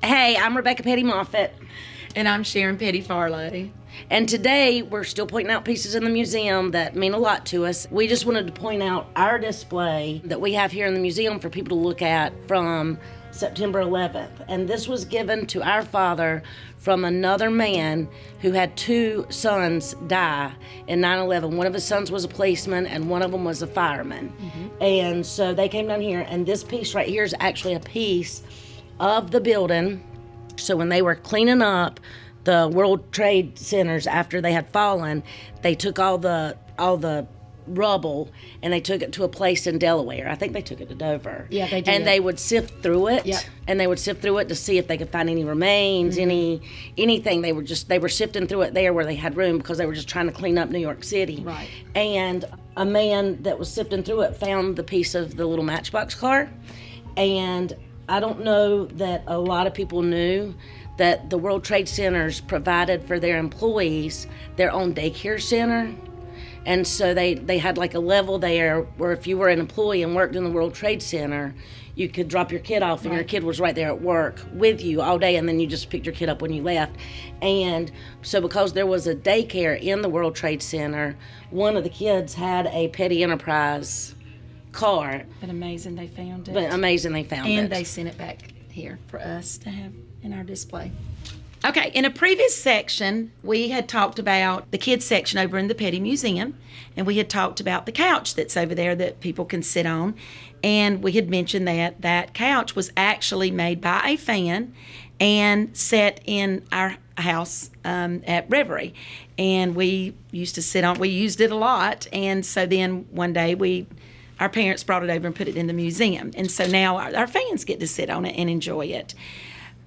Hey, I'm Rebecca Petty Moffitt. And I'm Sharon Petty Farlow. And today we're still pointing out pieces in the museum that mean a lot to us. We just wanted to point out our display that we have here in the museum for people to look at from September 11th. And this was given to our father from another man who had two sons die in 9/11. One of his sons was a policeman and one of them was a fireman. And so they came down here, and this piece right here is actually a piece of the building. So when they were cleaning up the World Trade Centers after they had fallen, they took all the rubble and they took it to a place in Delaware. I think they took it to Dover. Yeah, they did. And they would sift through it. Yep. And they would sift through it to see if they could find any remains, anything. They were sifting through it there where they had room because they were just trying to clean up New York City. Right. And a man that was sifting through it found the piece of the little Matchbox car. And I don't know that a lot of people knew that the World Trade Centers provided for their employees their own daycare center. And so they had like a level there where if you were an employee and worked in the World Trade Center, you could drop your kid off and your kid was right there at work with you all day, and then you just picked your kid up when you left. And so because there was a daycare in the World Trade Center, one of the kids had a Petty Enterprise car. But amazing they found it. And they sent it back here for us to have in our display. Okay, in a previous section, we had talked about the kids section over in the Petty Museum, and we had talked about the couch that's over there that people can sit on, and we had mentioned that that couch was actually made by a fan and set in our house at Reverie, and we used it a lot, and so then one day our parents brought it over and put it in the museum, and so now our fans get to sit on it and enjoy it.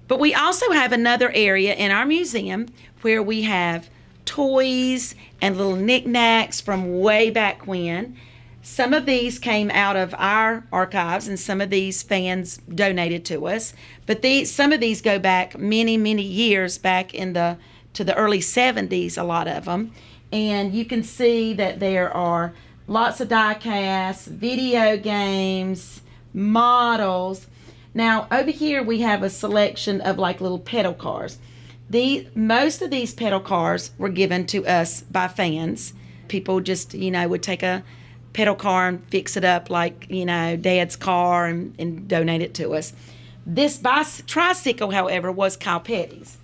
But we also have another area in our museum where we have toys and little knickknacks from way back when. Some of these came out of our archives and some of these fans donated to us. But some of these go back many, many years back to the early 70s, a lot of them. And you can see that there are lots of die casts, video games, models. Now, over here we have a selection of like little pedal cars. Most of these pedal cars were given to us by fans. People just, would take a pedal car and fix it up like, Dad's car and donate it to us. This tricycle, however, was Kyle Petty's.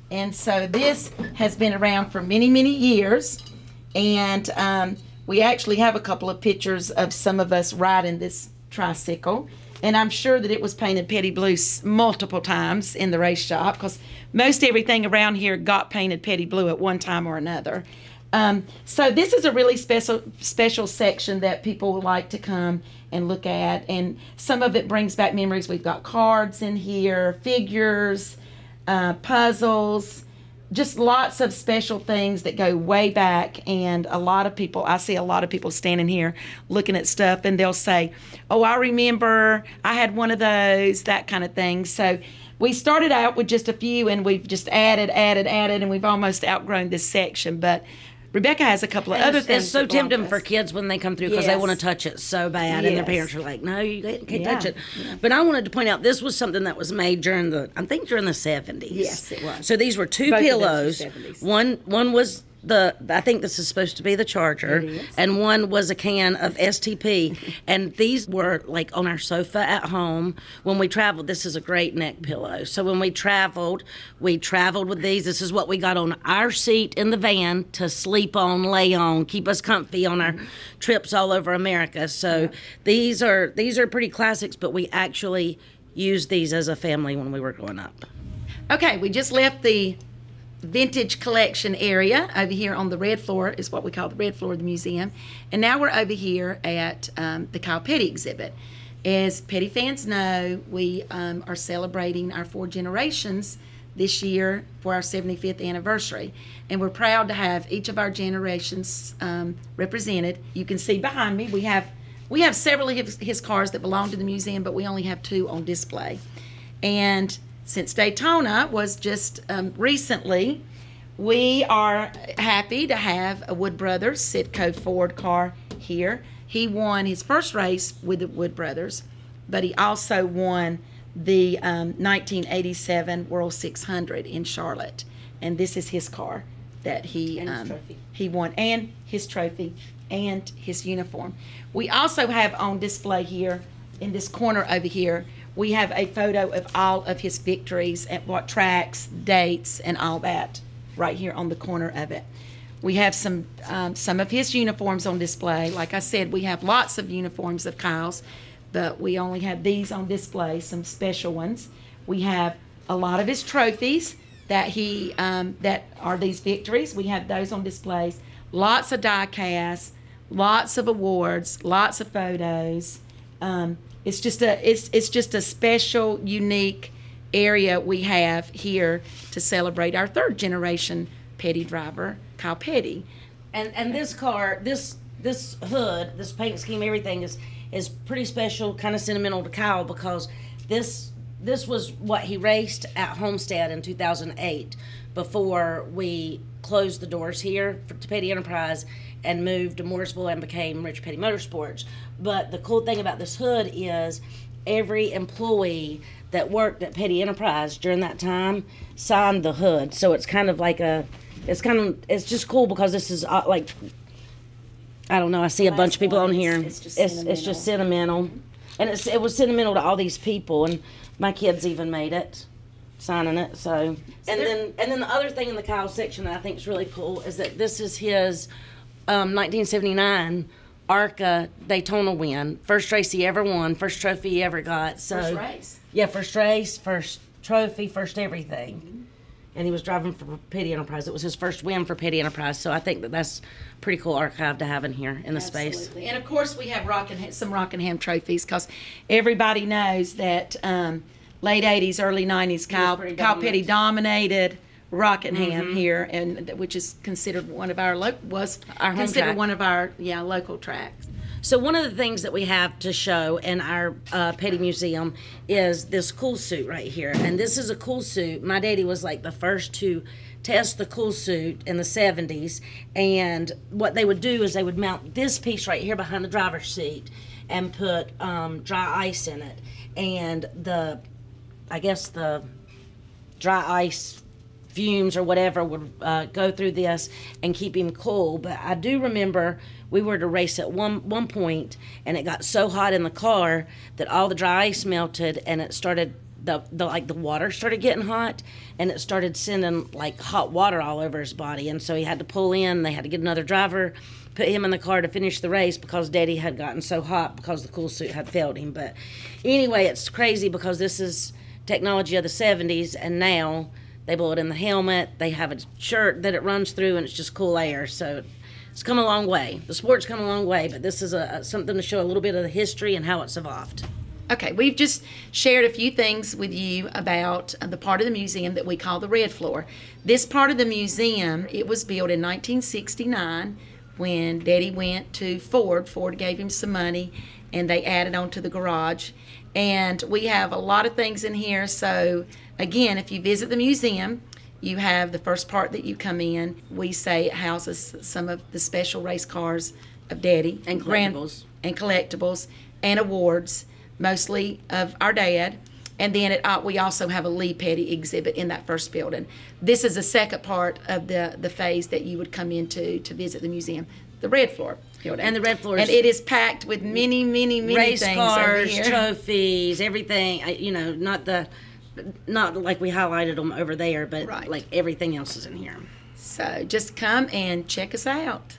And so this has been around for many, many years. And we actually have a couple of pictures of some of us riding this tricycle. And I'm sure that it was painted Petty blue multiple times in the race shop because most everything around here got painted Petty blue at one time or another. So this is a really special section that people would like to come and look at. And some of it brings back memories. We've got cards in here, figures, puzzles, just lots of special things that go way back. And I see a lot of people standing here looking at stuff and they'll say, oh, I remember I had one of those, that kind of thing. So we started out with just a few and we've just added, and we've almost outgrown this section. But Rebecca has a couple of other things. It's so tempting for kids when they come through because they want to touch it so bad, and their parents are like, "No, you can't touch it." Yeah. But I wanted to point out this was something that was made during the 70s. Yes, it was. So these were two pillows. One was I think this is supposed to be the charger, and one was a can of STP. And these were like on our sofa at home when we traveled. This is a great neck pillow. So when we traveled with these. This is what we got on our seat in the van to sleep on, lay on, keep us comfy on our trips all over America. So these are pretty classics, but we actually used these as a family when we were growing up. Okay, we just left the vintage collection area over here on the red floor, is what we call the red floor of the museum, and now we're over here at the Kyle Petty exhibit. As Petty fans know, we are celebrating our 4 generations this year for our 75th anniversary, and we're proud to have each of our generations represented. You can see behind me we have several of his cars that belong to the museum, but we only have 2 on display. And since Daytona was just recently, we are happy to have a Wood Brothers Sitco Ford car here. He won his first race with the Wood Brothers, but he also won the 1987 World 600 in Charlotte, and this is his car that he won, and his trophy and his uniform. We also have on display here in this corner over here, we have a photo of all of his victories at what tracks, dates, and all that right here on the corner of it. We have some of his uniforms on display. Like I said, we have lots of uniforms of Kyle's, but we only have these on display, some special ones. We have a lot of his trophies that he that are these victories. We have those on displays. Lots of die casts, lots of awards, lots of photos. It's just a special, unique area we have here to celebrate our third generation Petty driver, Kyle Petty. And this car, this hood, this paint scheme, everything is pretty special, kind of sentimental to Kyle, because this was what he raced at Homestead in 2008 before we closed the doors here to Petty Enterprise and moved to Mooresville and became Rich Petty Motorsports. But the cool thing about this hood is every employee that worked at Petty Enterprise during that time signed the hood. So it's kind of like it's just cool because this is like, I don't know, I see a bunch of people on here. It's just sentimental. And it was sentimental to all these people, and my kids even made it, signing it. So and then the other thing in the Kyle section that I think is really cool is that this is his 1979 ARCA Daytona win. First race he ever won, first trophy he ever got. So first race. Yeah, first race, first trophy, first everything. Mm-hmm. And he was driving for Petty Enterprise. It was his first win for Petty Enterprise. So I think that's pretty cool archive to have in here in the space. And of course we have some Rockingham trophies, because everybody knows that late 80s, early 90s, Kyle Petty dominated Rockingham here, and which is considered one of our local tracks. So one of the things that we have to show in our Petty Museum is this cool suit right here. And this is a cool suit. My daddy was like the first to test the cool suit in the 70s. And what they would do is they would mount this piece right here behind the driver's seat and put dry ice in it. And I guess the dry ice fumes or whatever would go through this and keep him cool. But I do remember we were to race at one point, and it got so hot in the car that all the dry ice melted, and it started the water started getting hot, and it started sending like hot water all over his body. And so he had to pull in. They had to get another driver, put him in the car to finish the race because Daddy had gotten so hot because the cool suit had failed him. But anyway, it's crazy because this is technology of the 70s, and now they blow it in the helmet. They have a shirt that it runs through, and it's just cool air. So it's come a long way. The sport's come a long way, but this is something to show a little bit of the history and how it's evolved. Okay, we've just shared a few things with you about the part of the museum that we call the Red Floor. This part of the museum, it was built in 1969 when Daddy went to Ford. Ford gave him some money, and they added on to the garage. And we have a lot of things in here. So again, if you visit the museum, you have the first part that you come in. We say it houses some of the special race cars of Daddy. And collectibles. And collectibles and awards, mostly of our dad. And then we also have a Lee Petty exhibit in that first building. This is the second part of the phase that you would come into to visit the museum, the Red Floor building. And the Red Floor, and it is packed with many race things cars, over here. trophies, everything. Not like we highlighted them over there, but right. Like everything else is in here. So just come and check us out.